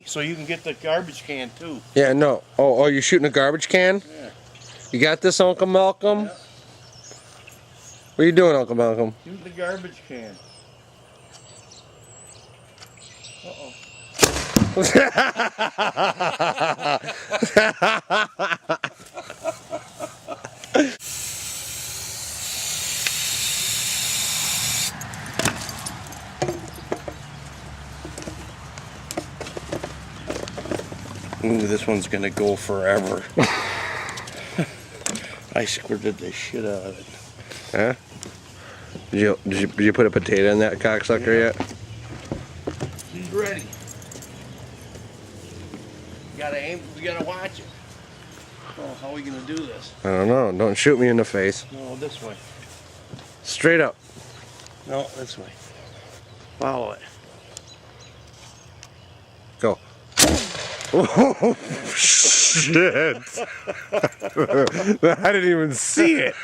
So you can get the garbage can too. Yeah, no. Oh, you're shooting a garbage can? Yeah. You got this, Uncle Malcolm? Yeah. What are you doing, Uncle Malcolm? Shoot the garbage can. Uh-oh. Ooh, this one's gonna go forever. I squirted the shit out of it. Huh? Did you put a potato in that cocksucker yet? He's ready. You gotta aim, we gotta watch it. Oh, how are we gonna do this? I don't know. Don't shoot me in the face. No, this way. Straight up. No, this way. Follow it. Go. Oh, shit. I didn't even see it.